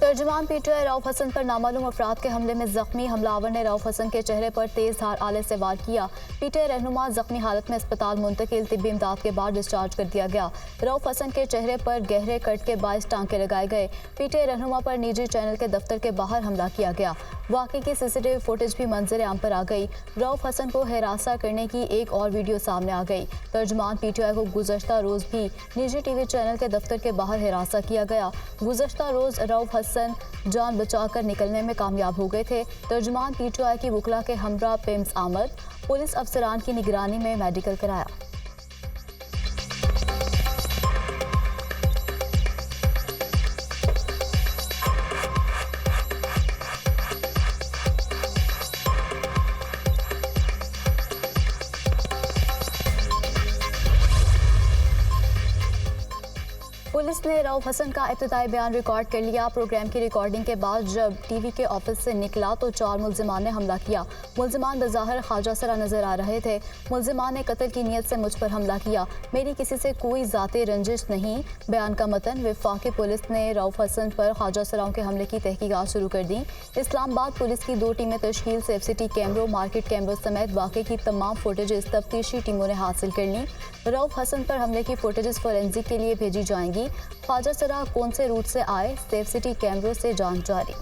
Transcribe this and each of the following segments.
तर्जुमान PTI Rauf Hasan पर नामालूम अफराद के हमले में जख्मी। हमलावर ने रऊफ हसन के चेहरे पर तेज धार आले से वार किया। पीटीआई रहनुमा जख्मी हालत में अस्पताल मुंतकिल, तिब्बी इमदाद के बाद डिस्चार्ज कर दिया गया। रऊफ हसन के चेहरे पर गहरे कट के 22 टांके लगाए गए। पीटीआई रहनुमा पर निजी चैनल के दफ्तर के बाहर हमला किया गया। वाक़े की सीसीटीवी फुटेज भी मंजर आम पर आ गई। रऊफ हसन को हिरासा करने की एक और वीडियो सामने आ गई। तर्जुमान पीटीआई को गुज़श्ता रोज़ भी निजी टीवी चैनल के दफ्तर के बाहर हिरासा किया गया। गुज़श्ता रोज़ रऊफ हसन जान बचाकर निकलने में कामयाब हो गए थे। तर्जुमान पीटीआई की वकला के हमरा पिम्स आमद पुलिस अफसरान की निगरानी में मेडिकल कराया। पुलिस ने रऊफ हसन का इब्तिदाई बयान रिकॉर्ड कर लिया। प्रोग्राम की रिकॉर्डिंग के बाद जब टीवी के ऑफिस से निकला तो 4 मुल्जिमान ने हमला किया। मुल्जिमान बज़ाहिर ख्वाजा सरा नजर आ रहे थे। मुल्जिमान ने कत्ल की नीयत से मुझ पर हमला किया। मेरी किसी से कोई ज़ाती रंजिश नहीं। बयान का मतन। वफाकी पुलिस ने रऊफ हसन पर ख्वाजा सराओं के हमले की तहकीकात शुरू कर दी। इस्लामाबाद पुलिस की 2 टीमें तश्कील सेफ सिटी कैमरों, मार्केट कैमरों समेत वाक़े की तमाम फुटेजेस तफ्तीशी टीमों ने हासिल कर ली। रऊफ हसन पर हमले की फुटेजेस फोरेंसिक के लिए भेजी जाएंगी। ख्वाजा सरा कौन से रूट से आए, सेफ सिटी कैमरों से जांच जारी।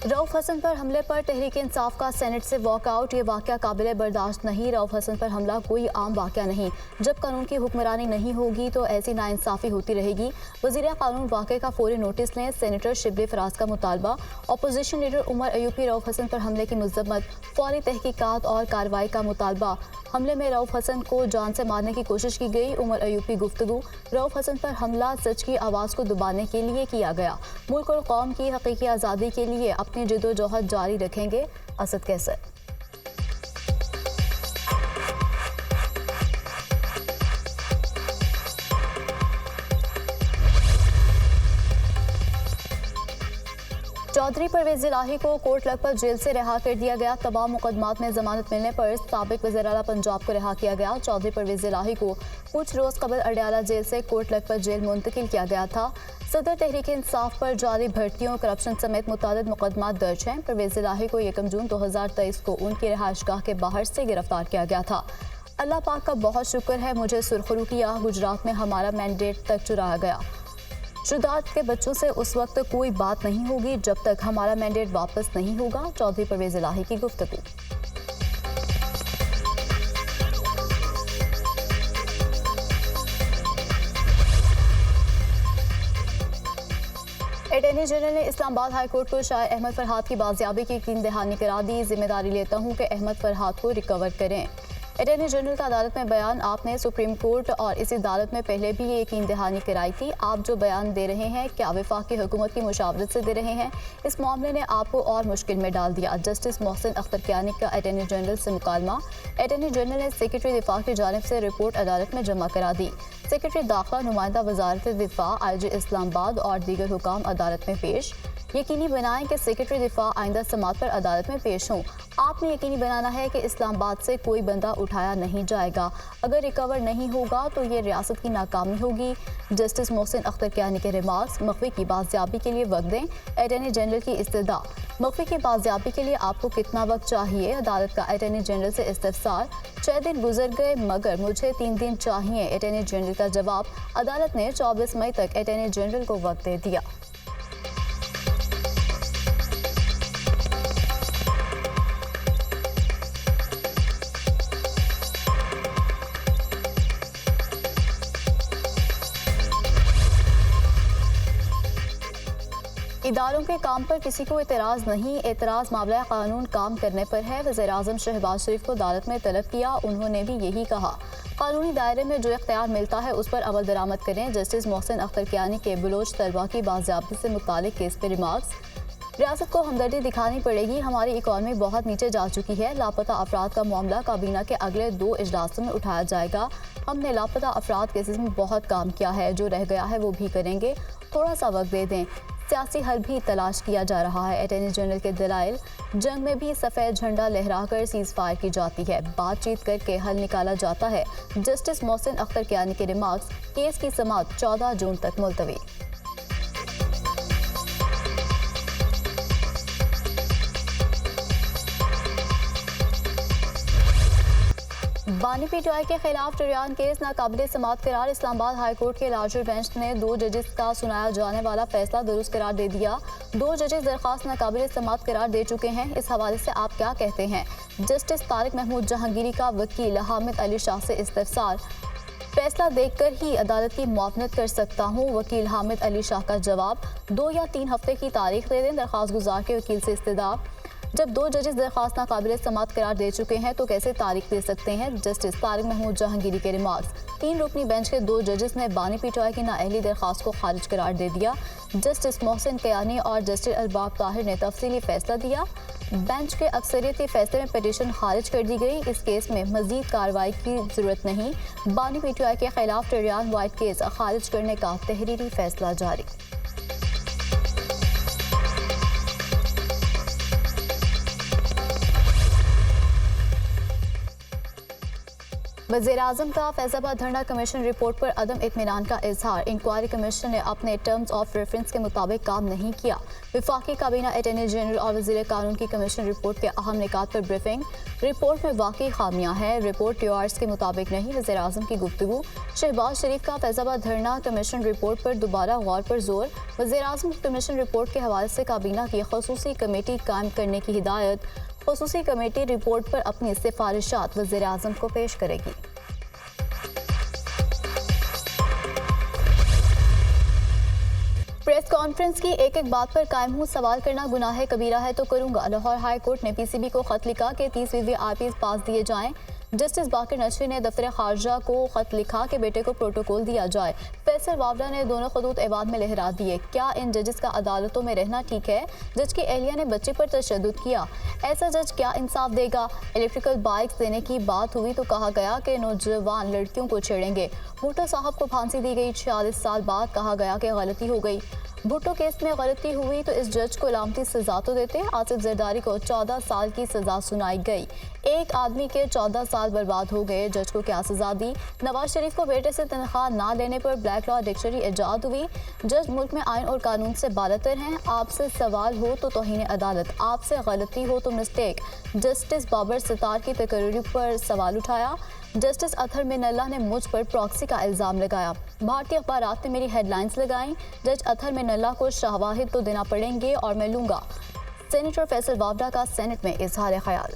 रऊफ हसन पर हमले पर तहरीक इंसाफ का सेनेट से वॉकआउट। ये वाक़या काबिल बर्दाश्त नहीं। रऊफ हसन पर हमला कोई आम वाक़या नहीं। जब कानून की हुक्मरानी नहीं होगी तो ऐसी नाइंसाफ़ी होती रहेगी। वज़ीर कानून वाक़े का फौरी नोटिस लें। सेनेटर शिबली फराज का मुतालबा। अपोजिशन लीडर उमर अयूबी रऊफ हसन पर हमले की मज़म्मत, फौरी तहकीकात और कार्रवाई का मुतालबा। हमले में रऊफ हसन को जान से मारने की कोशिश की गई। उमर अयूबी गुफ्तगू। रऊफ हसन पर हमला सच की आवाज़ को दबाने के लिए किया गया। मुल्क और कौम की हकीकी आज़ादी के लिए अपनी जिद्दोजहद जारी रखेंगे। असद कैसर। चौधरी परवेज़ इलाही को कोर्ट लखपत जेल से रिहा कर दिया गया। तमाम मुकदमात में जमानत मिलने पर साबिक वज़ीर आला पंजाब को रिहा किया गया। चौधरी परवेज़ इलाही को कुछ रोज़ कबल अडयाला जेल से कोर्ट लखपत जेल मुंतकिल किया गया था। सदर तहरीक इंसाफ पर जारी भर्तियों, करप्शन समेत मुतादिद मुकदमात दर्ज हैं। परवेज़ इलाही को 1 जून 2023 को उनकी रिहाइशगाह के बाहर से गिरफ्तार किया गया था। अल्लाह पाक का बहुत शुक्र है, मुझे सुरखरू किया। गुजरात में हमारा मैंडेट तक चुराया गया। शुदात के बच्चों से उस वक्त कोई बात नहीं होगी जब तक हमारा मैंडेट वापस नहीं होगा। चौधरी परवेज़ इलाही की गुफ्तगू। अटॉर्नी जनरल ने इस्लामाबाद हाई कोर्ट को शायर अहमद फरहाद की बाजियाबी की यकीन दहानी करा दी। जिम्मेदारी लेता हूँ कि अहमद फरहाद को रिकवर करें। अटॉर्नी जनरल का अदालत में बयान। आपने सुप्रीम कोर्ट और इस अदालत में पहले भी ये यकीन दहानी कराई थी। आप जो बयान दे रहे हैं क्या वफाकी हुकूमत की मुशावरत से दे रहे हैं? इस मामले ने आपको और मुश्किल में डाल दिया। जस्टिस मोहसिन अख्तर कियानी का अटॉर्नी जनरल से मुकालमा। अटॉर्नी जनरल ने सेक्रेटरी दिफा की जानिब से रिपोर्ट अदालत में जमा करा दी। सेक्रेटरी दाखिला, नुमाइंदा वजारत दिफा, IG इस्लामाबाद और दीगर हुकाम अदालत में पेश। यकीनी बनाएं कि सेक्रेटरी दिफा आइंदा समात पर अदालत में पेश हों। आपने यकीनी बनाना है कि इस्लामाबाद से कोई बंदा उठाया नहीं जाएगा। अगर रिकवर नहीं होगा तो ये रियासत की नाकामी होगी। जस्टिस मोहसिन अख्तर कियानी के रिमार्क्स। मखफी की बाजियाबी के लिए वक्त दें। अटॉर्नी जनरल की इस्तदा। मखफी की बाजियाबी के लिए आपको कितना वक्त चाहिए? अदालत का अटॉर्नी जनरल से इस्तफसार। 6 दिन गुजर गए मगर मुझे 3 दिन चाहिए। अटॉर्नी जनरल का जवाब। अदालत ने 24 मई तक अटॉर्नी जनरल को वक्त दे दिया। इदारों के काम पर किसी को एतराज़ नहीं। एतराज़ मामला कानून काम करने पर है। वज़ीर-ए-आज़म शहबाज शरीफ को अदालत में तलब किया। उन्होंने भी यही कहा, कानूनी दायरे में जो इख्तियार मिलता है उस पर अमल दरामद करें। जस्टिस मोहसिन अख्तर कियानी के बलोच तलबा की बाजियाबी से मुतालिक केस पर रिमार्क्स। रियासत को हमदर्दी दिखानी पड़ेगी। हमारी इकॉनमी बहुत नीचे जा चुकी है। लापता अफराद का मामला काबीना के अगले 2 इजलासों में उठाया जाएगा। हमने लापता अफराद केसेस में बहुत काम किया है। जो रह गया है वो भी करेंगे। थोड़ा सा वक्त दे दें। सियासी हल भी तलाश किया जा रहा है। अटॉर्नी जनरल के दलाइल, जंग में भी सफ़ेद झंडा लहराकर सीज फायर की जाती है, बातचीत करके हल निकाला जाता है। जस्टिस मोहसिन अख्तर कियानी के रिमार्क्स, केस की समाअत 14 जून तक मुलतवी। बानी पीटीआई के खिलाफ टरियान केस नाकाबिले समाअत करार। इस्लामाबाद हाई कोर्ट के लार्जर बेंच ने 2 जजेस का सुनाया जाने वाला फैसला दुरुस्त करार दे दिया। 2 जजेस दरख्वास्त नाकाबिले समाअत करार दे चुके हैं। इस हवाले से आप क्या कहते हैं? जस्टिस तारिक महमूद जहांगीरी का वकील हामिद अली शाह से इस्तफसार, फैसला देखकर ही अदालत की मुआवनत कर सकता हूँ। वकील हामिद अली शाह का जवाब, 2 या 3 हफ्ते की तारीख दे दें। दरख्वास्त गुजार के वकील से इस्तदा, जब 2 जजेस दरख्वास्त नाकाबिले समाअत करार दे चुके हैं तो कैसे तारीख दे सकते हैं? जस्टिस तारिक महमूद जहांगीरी के रिमार्क्स, 3 रुकनी बेंच के 2 जजेस ने बानी पीटीआई की नाअहली दरख्वास्त को खारिज करार दे दिया। जस्टिस मोहसिन कियानी और जस्टिस अरबाब ताहिर ने तफसीली फैसला दिया। बेंच के अक्सरियती फैसले में पिटीशन खारिज कर दी गई। इस केस में मजीद कार्रवाई की जरूरत नहीं। बानी पीटीआई के खिलाफ टरियान वाइट केस खारिज करने का तहरीरी फैसला जारी। वज़ीर-ए-आज़म का फैज़ाबाद धरना कमीशन रिपोर्ट पर अदम इत्मीनान का इजहार। इंक्वायरी कमीशन ने अपने टर्म्स ऑफ रेफरेंस के मुताबिक काम नहीं किया। वफाकी काबीना अटॉर्नी जनरल और वज़ीर कानून की कमीशन रिपोर्ट के अहम निकात पर ब्रीफिंग। रिपोर्ट में वाकई खामियां हैं, रिपोर्ट टीआरएस के मुताबिक नहीं। वज़ीर-ए-आज़म की गुफ्तगू। शहबाज शरीफ का फैज़ाबाद धरना कमीशन रिपोर्ट पर दोबारा गौर पर जोर। वज़ीर-ए-आज़म की कमीशन रिपोर्ट के हवाले से काबीना की खसूसी कमेटी कायम करने की हिदायत। खसूसी कमेटी रिपोर्ट पर अपनी सिफारिशात वज़ीर-ए-आज़म को पेश करेगी। प्रेस कॉन्फ्रेंस की एक एक बात पर कायम हूँ, सवाल करना गुनाह कबीरा है तो करूँगा। लाहौर हाई कोर्ट ने पीसीबी को खत लिखा कि 30 वीवीआईपी पास दिए जाएं। जस्टिस बाकर नशरी ने दफ्तर खारजा को खत लिखा कि बेटे को प्रोटोकॉल दिया जाए। फैसल वावड़ा ने दोनों खतूत एवाद में लहरा दिए। क्या इन जजेस का अदालतों में रहना ठीक है? जज की एहलिया ने बच्चे पर तशद्दुद किया, ऐसा जज क्या इंसाफ देगा? इलेक्ट्रिकल बाइक्स देने की बात हुई तो कहा गया कि नौजवान लड़कियों को छेड़ेंगे। भुट्टो साहब को फांसी दी गई, 46 साल बाद कहा गया कि गलती हो गई। भुट्टो केस में गलती हुई तो इस जज को इलामती सजा तो देते। आसिफ जरदारी को 14 साल की सजा सुनाई गई। एक आदमी के 14 साल बर्बाद हो गए, जज को क्या सजा दी? नवाज शरीफ को बेटे से तनख्वाह ना लेने पर ब्लैक लॉ डिक्शनरी इजाद हुई। जज मुल्क में आइन और कानून से बालतर हैं। आपसे सवाल हो तो तौहीन अदालत, आपसे गलती हो तो मिस्टेक। जस्टिस बाबर सितार की तकरीर पर सवाल उठाया। जस्टिस अतहर मिनल्ला ने मुझ पर प्रॉक्सी का इल्ज़ाम लगाया। भारतीय अखबारात ने मेरी हेडलाइंस लगाई। जज अतहर मिनल्ला को शवाहिद तो देना पड़ेंगे और मैं लूँगा। सेनेटर फैसल वावड़ा का सेनेट में इजहार ख्याल।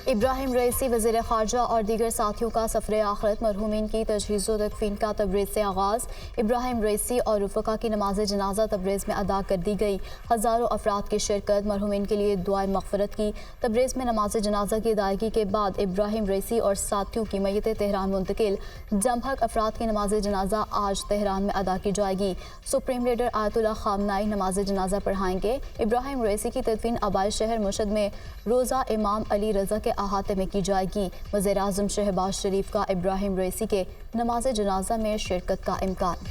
इब्राहिम रईसी वज़ीर ख़ारजा और दीगर साथियों का सफ़र आखिरत। मरहूमीन की तजहीज़ तकफ़ीन का तबरेज़ से आगाज़। इब्राहिम रईसी और रुफ़का की नमाज जनाजा तबरेज़ में अदा कर दी गई। हज़ारों अफराद की शिरकत। मरहूमीन के लिए दुआए मग़फ़िरत की। तबरेज़ में नमाज जनाजा की अदायगी के बाद इब्राहिम रईसी और साथियों की मैयत तेहरान मुंतकिल। जमहक अफराद की नमाज जनाजा आज तेहरान में अदा की जाएगी। सुप्रीम लीडर आयतुल्लाह ख़ामनाई नमाज जनाजा पढ़ाएंगे। इब्राहिम रईसी की तदफीन आबाई शहर मुशद में रोज़ा इमाम अली रज़ा के अहाते में की जाएगी। वज़ीर-ए-आज़म शहबाज शरीफ का इब्राहिम रईसी के नमाज जनाजा में शिरकत का इम्कान।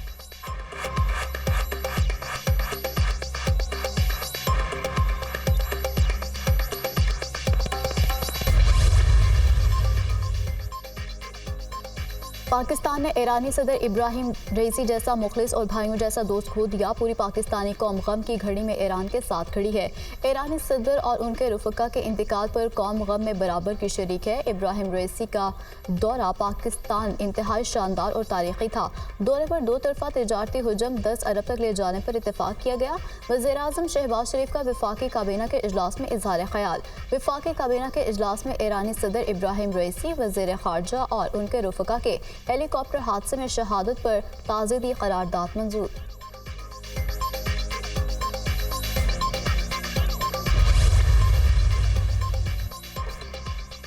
पाकिस्तान ने ईरानी सदर इब्राहिम रईसी जैसा मुखलिस और भाइयों जैसा दोस्त खो दिया। पूरी पाकिस्तानी कौम गम की घड़ी में ईरान के साथ खड़ी है। ईरानी सदर और उनके रुफ़का के इंतकाल पर कौम गम में बराबर की शरीक है। इब्राहिम रईसी का दौरा पाकिस्तान इंतहाई शानदार और तारीखी था। दौरे पर 2 तरफ़ा तिजारती हुजम 10 अरब तक ले जाने पर इत्तेफाक किया गया। वज़ीर-ए-आज़म शहबाज शरीफ का वफाकी काबीना के इजलास में इज़हार ख्याल। वफाकी काबीना के इजलास में ईरानी सदर इब्राहिम रईसी, वज़ीर ख़ारजा और उनके रुफ़का के हेलीकॉप्टर हादसे में शहादत पर ताज़ीदी करारदाद मंजूर।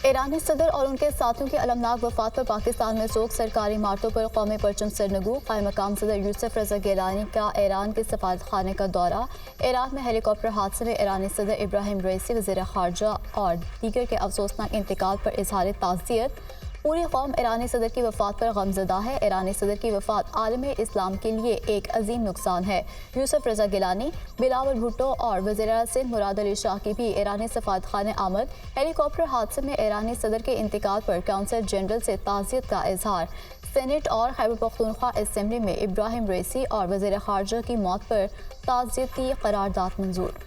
ईरानी सदर और उनके साथियों की अलमनाक वफात पर पाकिस्तान में शोक। सरकारी इमारतों पर कौमी परचम सरनगू। कायम मकाम सदर यूसुफ रजा गिलानी का ईरान के सफारत खाने का दौरा। ईरान में हेलीकॉप्टर हादसे में ईरानी सदर इब्राहिम रईसी, वज़ीर ख़ारजा और दीगर के अफसोसनाक इंतकाल पर इजहार ताज़ियत। पूरी कौम ईरानी सदर की वफात पर गमज़दा है। ईरानी सदर की वफात आलम इस्लाम के लिए एक अजीम नुकसान है। यूसुफ रजा गिलानी, बिलावल भुट्टो और वज़ीर सिंध मुराद अली शाह की भी ईरानी सफारत खाने आमद। हेलीकॉप्टर हादसे में ईरानी सदर के इंतकाल पर काउंसिल जनरल से ताज़ियत का इजहार। सेनेट और खैबर पख्तूनख्वा असम्बली में इब्राहिम रईसी और वज़ीर ख़ारजा की मौत पर ताज़ियती करारदाद मंजूर।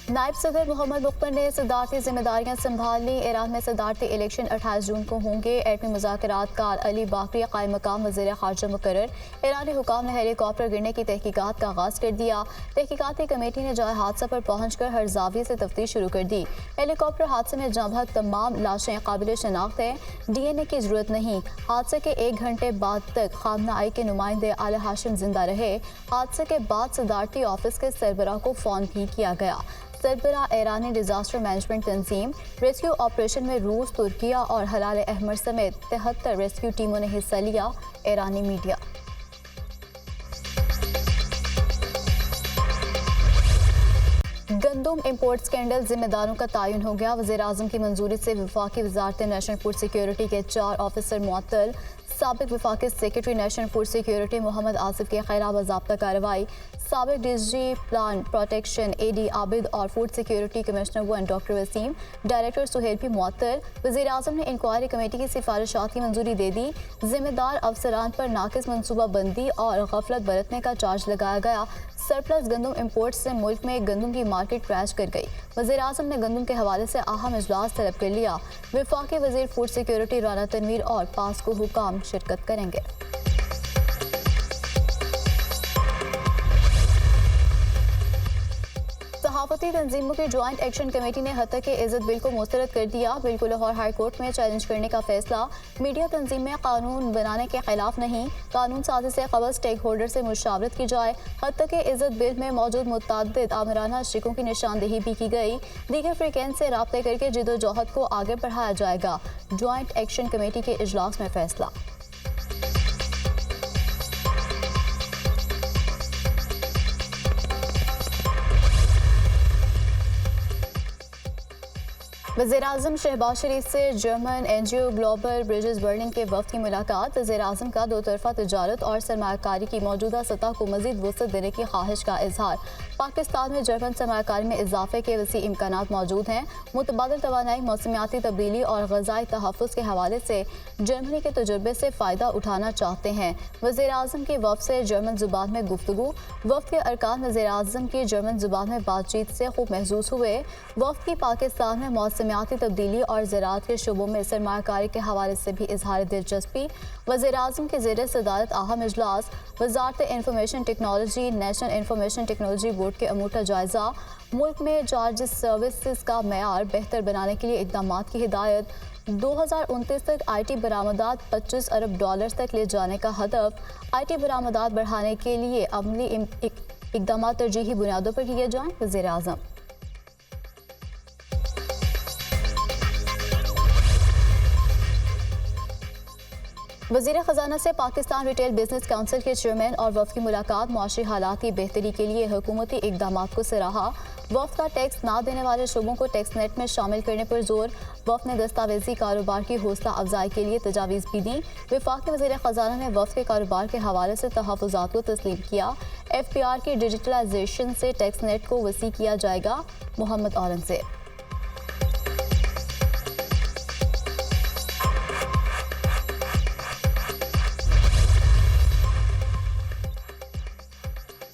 नायब सदर मोहम्मद मुख्तर ने सदारती जिम्मेदारियां संभाल ली। ईरान में सदारती इलेक्शन 28 जून को होंगे। एटमी मुज़ाकरात कार अली बाकरी कायम मकाम वज़ीर ख़ारजा मुकर्रर। ईरानी हुकाम ने हेलीकॉप्टर गिरने की तहकीकात का आगाज़ कर दिया। तहकीकाती कमेटी ने जाए हादसा पर पहुंचकर हर जाविये से तफ्तीश शुरू कर दी। हेलीकॉप्टर हादसे में जहाँ तमाम लाशें काबिल शनाख्त हैं। DNA की जरूरत नहीं। हादसे के 1 घंटे बाद तक खामना-आई के नुमाइंदे आले हाशिम जिंदा रहे। हादसे के बाद सदारती ऑफिस के सरबराह को फ़ोन भी किया गया। सरबराह ईरानी डिजास्टर मैनेजमेंट तंजीम रेस्क्यू ऑपरेशन में रूस, तुर्किया और हलाल अहमर समेत 73 रेस्क्यू टीमों ने हिस्सा लिया। ईरानी मीडिया। गंदुम इंपोर्ट स्कैंडल जिम्मेदारों का तयन हो गया। वज़ीर आज़म की मंजूरी से वफाकी वजारत नेशनल फूड सिक्योरिटी के 4 ऑफिसर मुअत्तल। साबिक वफाकी secretary national food security Mohammad Asif के खिलाफ बाज़ाब्ता कार्रवाई। साबिक DG plan protection AD Abid और food security commissioner 1 doctor Waseem, director Suhail भी मुअत्तल। वज़ीर आज़म ने इंक्वायरी कमेटी की सिफारिशात की मंजूरी दे दी। जिम्मेदार अफसरान पर नाकिस मनसूबा बंदी और गफलत बरतने का चार्ज लगाया गया। सरप्लस गंदम इंपोर्ट से मुल्क में गंदम की मार्केट क्रैश कर गई। वज़ीर आज़म ने गंदम के हवाले से अहम इजलास तलब कर लिया। वफाकी वज़ीर फूड सिक्योरिटी राना तनवीर और पास्को हुकाम शिरकत करेंगे। सहाफती तंजीमों की ज्वाइंट एक्शन कमेटी ने हत्या के इज्जत बिल को मुस्तरद कर दिया। बिल को लाहौर हाई कोर्ट में चैलेंज करने का फैसला। मीडिया तंजीम में कानून बनाने के खिलाफ नहीं, कानून साजी से कबल स्टेक होल्डर से मुशावरत की जाए। हत्या के इज्जत बिल में मौजूद मुतअद्दिद आमराना शिकों की निशानदेही भी की गई। दीगर फ्रीकेंस से राब्ते करके जिदोजहद को आगे बढ़ाया जाएगा। ज्वाइंट एक्शन कमेटी के इजलास में फैसला। वज़ीर-ए-आज़म शहबाज शरीफ से German NGO global bridges Berlin के वफ़द की मुलाकात। वज़ीर-ए-आज़म का दो तरफ़ा तिजारत और सरमायाकारी की मौजूदा सतह को मज़ीद वुसअत देने की ख्वाहिश का इजहार। पाकिस्तान में जर्मन सरमायाकारी में इजाफे के वसी इम्कानात मौजूद हैं। मुतबादिल तवानाई, मौसमियाती तब्दीली और ग़ज़ाई तहफ़्फ़ुज़ के हवाले से जर्मनी के तजुर्बे से फ़ायदा उठाना चाहते हैं। वज़ीर-ए-आज़म की वफ़द से जर्मन ज़ुबान में गुफ्तगू। वफ़द के अरकान वज़ीर-ए-आज़म की जर्मन ज़ुबान में बातचीत से खूब महसूस हुए। वफ़द की पाकिस्तान में मौसमियाती तब्दीली और ज़राअत के शोबों में सरमायाकारी के हवाले से भी इजहार दिलचस्पी। वज़ीर-ए-आज़म के ज़ेर सदारत अहम इजलास। वज़ारत information technology, national information technology board के अमूर का जायज़ा। मुल्क में चार्जिस सर्विसेज का मेयार बेहतर बनाने के लिए इक़दाम की हिदायत। 2029 तक IT बरामदात $25 अरब तक ले जाने का हदफ। IT बरामदात बढ़ाने के लिए अमली इक़दाम तरजीही बुनियादों पर किए जाएँ। वज़ीर-ए-आज़म। वज़ीर ख़जाना से पाकिस्तान रिटेल बिजनेस काउंसिल के चेयरमैन और वफ़द की मुलाकात। मुआशी हालात की बेहतरी के लिए हुकूमती इक़दामात को सराहा। वफ़द का टैक्स ना देने वाले शोबों को टैक्स नेट में शामिल करने पर जोर। वफ़द ने दस्तावेजी कारोबार की हौसला अफजाई के लिए तजावीज़ भी दी। वफाकी वज़ीर ख़जाना ने वफ़द के कारोबार के हवाले से तहफ़्फ़ुज़ात को तस्लीम किया। FPR की डिजिटलाइजेशन से टैक्स नेट को वसी किया जाएगा। मोहम्मद औरंगज़ेब।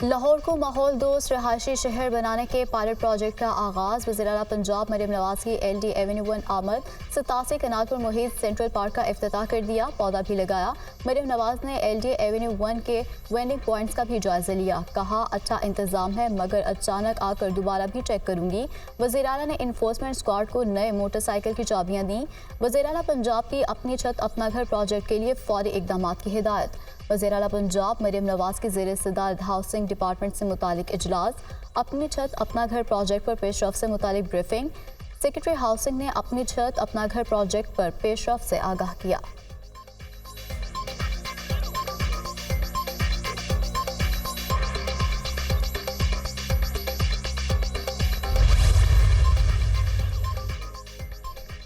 लाहौर को माहौल दोस्त रहायशी शहर बनाने के पायलट प्रोजेक्ट का आगाज। वज़ीर-ए-आला पंजाब मरियम नवाज की LD एवेन्यू 1 आमद 87 कनाल पर मुहित सेंट्रल पार्क का इफ्तिताह कर दिया, पौधा भी लगाया। मरियम नवाज ने LD एवेन्यू 1 के वेंडिंग पॉइंट्स का भी जायजा लिया, कहा अच्छा इंतजाम है मगर अचानक आकर दोबारा भी चेक करूंगी। वज़ीर-ए-आला ने इन्फोर्समेंट स्क्वाड को नए मोटरसाइकिल की चाबियां दी। वज़ीर-ए-आला पंजाब की अपनी छत अपना घर प्रोजेक्ट के लिए फौरी इकदाम की हिदायत। वज़ीर-ए-आला पंजाब मरियम नवाज की ज़ेर सदारत हाउसिंग डिपार्टमेंट से मुतालिक इजलास, अपनी छत अपना घर प्रोजेक्ट पर पेशरफ से मुतालिक ब्रीफिंग। सेक्रेटरी हाउसिंग ने अपनी छत अपना घर प्रोजेक्ट पर पेशरफ से आगाह किया।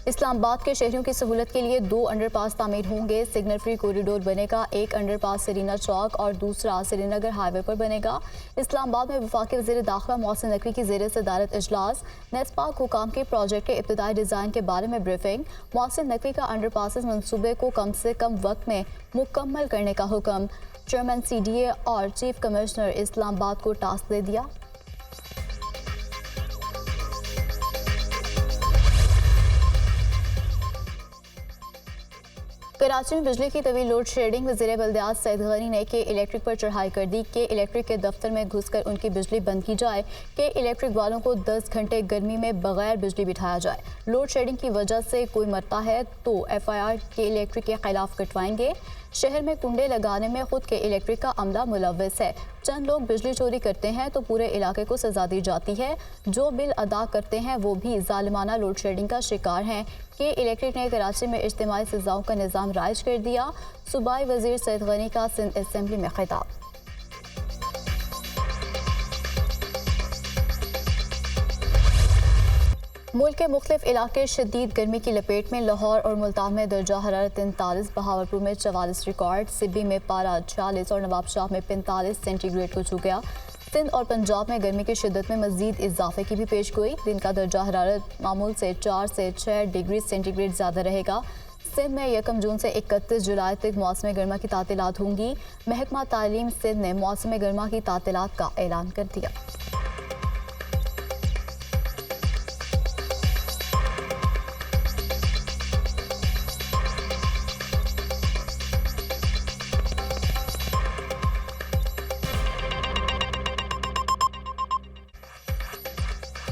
इस्लामाबाद के शहरियों की सहूलत के लिए 2 अंडरपास तामीर होंगे। सिग्नल फ्री कॉरिडोर बनेगा, एक अंडरपास सरीना चौक और दूसरा श्रीनगर हाईवे पर बनेगा। इस्लामाबाद में वफाकी वज़ीर दाखिला मोहसिन नकवी की ज़ेर सदारत इजलास, नेस्पाक हुकाम के प्रोजेक्ट के इब्तिदाई डिज़ाइन के बारे में ब्रीफिंग। मोहसिन नकवी का अंडरपासेस मनसूबे को कम से कम वक्त में मुकम्मल करने का हुक्म। चेयरमैन CDA और चीफ कमिश्नर इस्लामाबाद को टास्क दे दिया। कराची में बिजली की तवील लोड शेडिंग। वज़ीर बल्दियात सईद गनी ने के इलेक्ट्रिक पर चढ़ाई कर दी कि इलेक्ट्रिक के दफ्तर में घुसकर उनकी बिजली बंद की जाए, कि इलेक्ट्रिक वालों को 10 घंटे गर्मी में बगैर बिजली बिठाया जाए। लोड शेडिंग की वजह से कोई मरता है तो FIR के इलेक्ट्रिक के खिलाफ कटवाएंगे। शहर में कुंडे लगाने में खुद के इलेक्ट्रिक का अमला मुलव्वस है। चंद लोग बिजली चोरी करते हैं तो पूरे इलाके को सजा दी जाती है। जो बिल अदा करते हैं वो भी जालिमाना लोड शेडिंग का शिकार हैं। कि इलेक्ट्रिक ने कराची में इज्तिमाई सजाओं का निज़ाम राइज कर दिया। सूबाई वज़ीर सईद गनी का सिंध असेंबली में खिताब। मुल्क के मुख्तलिफ इलाके शदीद गर्मी की लपेट में। लाहौर और मुल्तान में दर्जा हरारत 43, बहावलपुर में 44 रिकॉर्ड, सिब्बी में पारा 46 और नवाबशाह में 45 सेंटीग्रेड को छू गया। सिंध और पंजाब में गर्मी की शिद्दत में मजीद इजाफे की भी पेश गोई। दिन का दर्जा हरारत मामूल से 4 से 6 डिग्री सेंटीग्रेड ज़्यादा रहेगा। सिंध में 1 जून से 31 जुलाई तक मौसम गर्मा की तातीलात होंगी। महकमा तालीम सिंध ने मौसम गर्मा की तातीलात का ऐलान कर दिया।